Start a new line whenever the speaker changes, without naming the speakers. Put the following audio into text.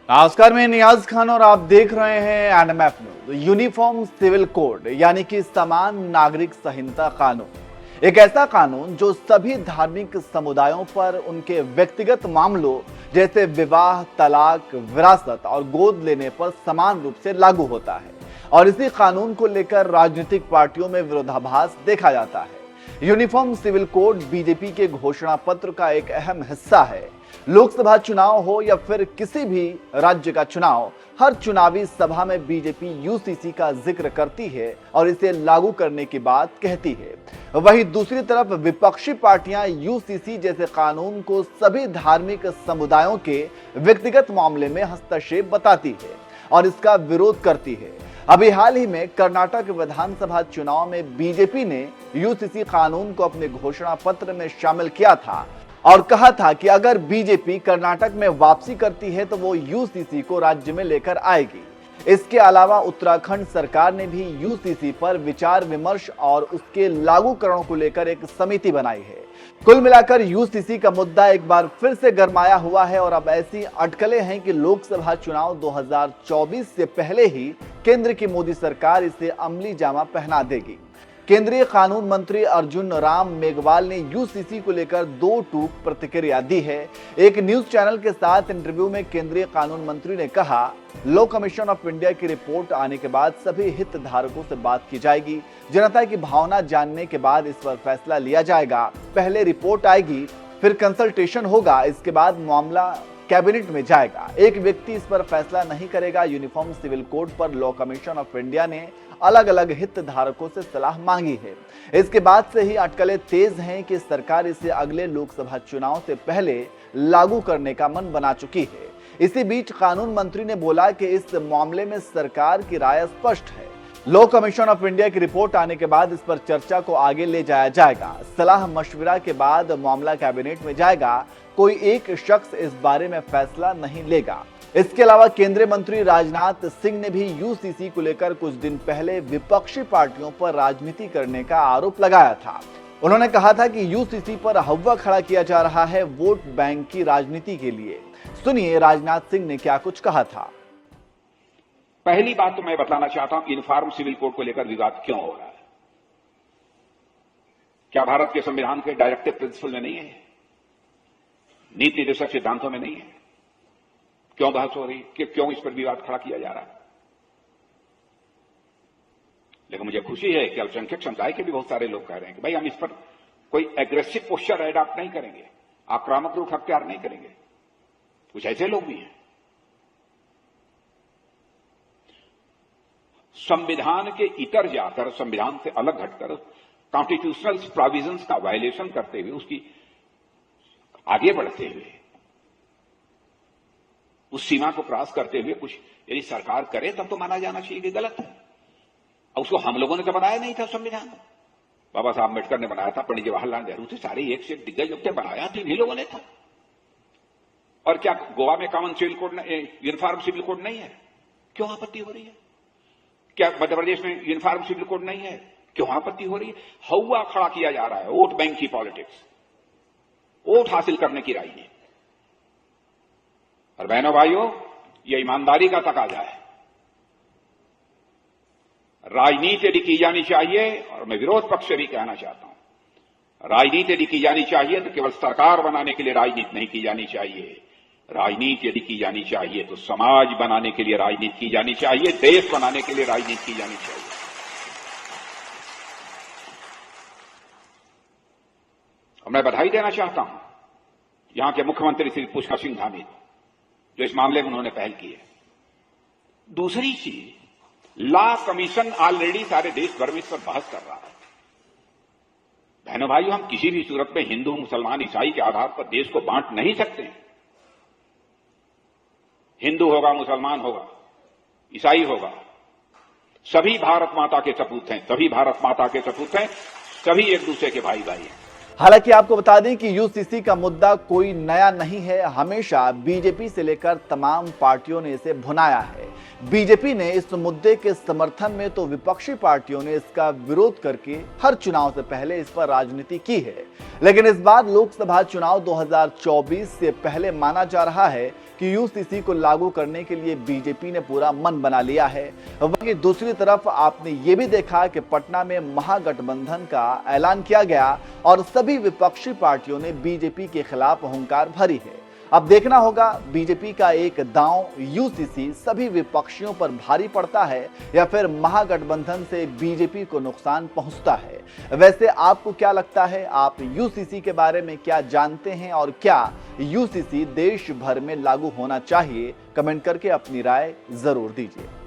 नमस्कार, मैं नियाज खान और आप देख रहे हैं NMF news. Uniform civil code यानी कि समान नागरिक संहिता कानून एक ऐसा कानून जो सभी धार्मिक समुदायों पर उनके व्यक्तिगत मामलों जैसे विवाह, तलाक, विरासत और गोद लेने पर समान रूप से लागू होता है। और इसी कानून को लेकर राजनीतिक पार्टियों में विरोधाभास देखा जाता है। यूनिफॉर्म सिविल कोड बीजेपी के घोषणा पत्र का एक अहम हिस्सा है। लोकसभा चुनाव हो या फिर किसी भी राज्य का चुनाव, हर चुनावी सभा में बीजेपी यूसीसी का जिक्र करती है और इसे लागू करने की बात कहती है। वहीं दूसरी तरफ विपक्षी पार्टियां यूसीसी जैसे कानून को सभी धार्मिक समुदायों के व्यक्तिगत मामले में हस्तक्षेप बताती है और इसका विरोध करती है। अभी हाल ही में कर्नाटक विधानसभा चुनाव में बीजेपी ने यूसीसी कानून को अपने घोषणा पत्र में शामिल किया था और कहा था कि अगर बीजेपी कर्नाटक में वापसी करती है तो वो यूसीसी को राज्य में लेकर आएगी। इसके अलावा उत्तराखंड सरकार ने भी यूसीसी पर विचार विमर्श और उसके लागूकरण को लेकर एक समिति बनाई है। कुल मिलाकर यूसीसी का मुद्दा एक बार फिर से गरमाया हुआ है और अब ऐसी अटकलें हैं कि लोकसभा चुनाव 2024 से पहले ही केंद्र की मोदी सरकार इसे अमली जामा पहना देगी। केंद्रीय कानून मंत्री अर्जुन राम मेघवाल ने यूसीसी को लेकर दो टूक प्रतिक्रिया दी है। एक न्यूज चैनल के साथ इंटरव्यू में केंद्रीय कानून मंत्री ने कहा, लॉ कमीशन ऑफ इंडिया की रिपोर्ट आने के बाद सभी हितधारकों से बात की जाएगी। जनता की भावना जानने के बाद इस पर फैसला लिया जाएगा। पहले रिपोर्ट आएगी, फिर कंसल्टेशन होगा, इसके बाद मामला कैबिनेट में जाएगा। एक व्यक्ति इस पर फैसला नहीं करेगा। यूनिफॉर्म सिविल कोड पर लॉ कमीशन ऑफ इंडिया ने अलग अलग हितधारकों से सलाह मांगी है। इसके बाद से ही अटकलें तेज हैं कि सरकार इसे अगले लोकसभा चुनाव से पहले लागू करने का मन बना चुकी है। इसी बीच कानून मंत्री ने बोला कि इस मामले में सरकार की राय स्पष्ट है। लॉ कमीशन ऑफ इंडिया की रिपोर्ट आने के बाद इस पर चर्चा को आगे ले जाया जाएगा। सलाह मशविरा के बाद मामला कैबिनेट में जाएगा। कोई एक शख्स इस बारे में फैसला नहीं लेगा। इसके अलावा केंद्रीय मंत्री राजनाथ सिंह ने भी यूसीसी को लेकर कुछ दिन पहले विपक्षी पार्टियों पर राजनीति करने का आरोप लगाया था। उन्होंने कहा था कि यूसीसी पर हव्वा खड़ा किया जा रहा है वोट बैंक की राजनीति के लिए। सुनिए राजनाथ सिंह ने क्या कुछ कहा था।
पहली बात तो मैं बताना चाहता हूं, यूनिफॉर्म सिविल कोड को लेकर विवाद क्यों हो रहा है? क्या भारत के संविधान के डायरेक्टिव प्रिंसिपल में नहीं है? नीति निर्देशक सिद्धांतों में नहीं है? क्यों बहस हो रही कि क्यों इस पर विवाद खड़ा किया जा रहा है? लेकिन मुझे खुशी है कि अल्पसंख्यक समुदाय के भी बहुत सारे लोग कह रहे हैं कि भाई हम इस पर कोई एग्रेसिव पोस्चर एडॉप्ट नहीं करेंगे, आक्रामक रूप अख्तियार नहीं करेंगे। कुछ ऐसे लोग भी हैं। संविधान के इतर जाकर, संविधान से अलग हटकर कॉन्स्टिट्यूशनल प्रोविजंस का वायलेशन करते हुए, उसकी आगे बढ़ते हुए, उस सीमा को क्रॉस करते हुए कुछ यदि सरकार करे तब तो माना जाना चाहिए कि गलत है। और उसको हम लोगों ने तो बनाया नहीं था संविधान। बाबा साहब अम्बेडकर ने बनाया था, पंडित जवाहरलाल नेहरू थे, सारे एक से एक दिग्गज लोग थे, बनाया तो इन्हीं लोगों ने था। और क्या गोवा में common civil code, uniform civil code नहीं है? क्यों आपत्ति हो रही है? क्या मध्य प्रदेश में यूनिफॉर्म सिविल कोड नहीं है? क्यों आपत्ति हो रही है? हवा खड़ा किया जा रहा है, वोट बैंक की पॉलिटिक्स, वोट हासिल करने की राजनीति। और बहनों भाइयों, यह ईमानदारी का तकाजा है। राजनीति यदि की जानी चाहिए, और मैं विरोध पक्ष से भी कहना चाहता हूं, राजनीति यदि की जानी चाहिए तो केवल सरकार बनाने के लिए राजनीति नहीं की जानी चाहिए। राजनीति यदि की जानी चाहिए तो समाज बनाने के लिए राजनीति की जानी चाहिए, देश बनाने के लिए राजनीति की जानी चाहिए। और मैं बधाई देना चाहता हूं यहां के मुख्यमंत्री श्री पुष्कर सिंह धामी, जो इस मामले में उन्होंने पहल की है। दूसरी चीज, लॉ कमीशन ऑलरेडी सारे देश भर में इस पर बहस कर रहा है। बहनों भाइयों, हम किसी भी सूरत में हिंदू, मुसलमान, ईसाई के आधार पर देश को बांट नहीं सकते। हिंदू होगा, मुसलमान होगा, ईसाई होगा, सभी भारत माता के सपूत हैं, सभी भारत माता के सपूत हैं, सभी एक दूसरे के भाई भाई हैं।
हालांकि आपको बता दें कि यूसीसी का मुद्दा कोई नया नहीं है, हमेशा बीजेपी से लेकर तमाम पार्टियों ने इसे भुनाया है। बीजेपी ने इस मुद्दे के समर्थन में तो विपक्षी पार्टियों ने इसका विरोध करके हर चुनाव से पहले इस पर राजनीति की है, लेकिन इस बार लोकसभा चुनाव 2024 से पहले माना जा रहा है कि यूसीसी को लागू करने के लिए बीजेपी ने पूरा मन बना लिया है। वहीं दूसरी तरफ आपने ये भी देखा कि पटना में महागठबंधन का ऐलान किया गया और सभी विपक्षी पार्टियों ने बीजेपी के खिलाफ हुंकार भरी है। अब देखना होगा बीजेपी का एक दांव यूसीसी सभी विपक्षियों पर भारी पड़ता है या फिर महागठबंधन से बीजेपी को नुकसान पहुंचता है। वैसे आपको क्या लगता है, आप यूसीसी के बारे में क्या जानते हैं और क्या यूसीसी देश भर में लागू होना चाहिए? कमेंट करके अपनी राय जरूर दीजिए।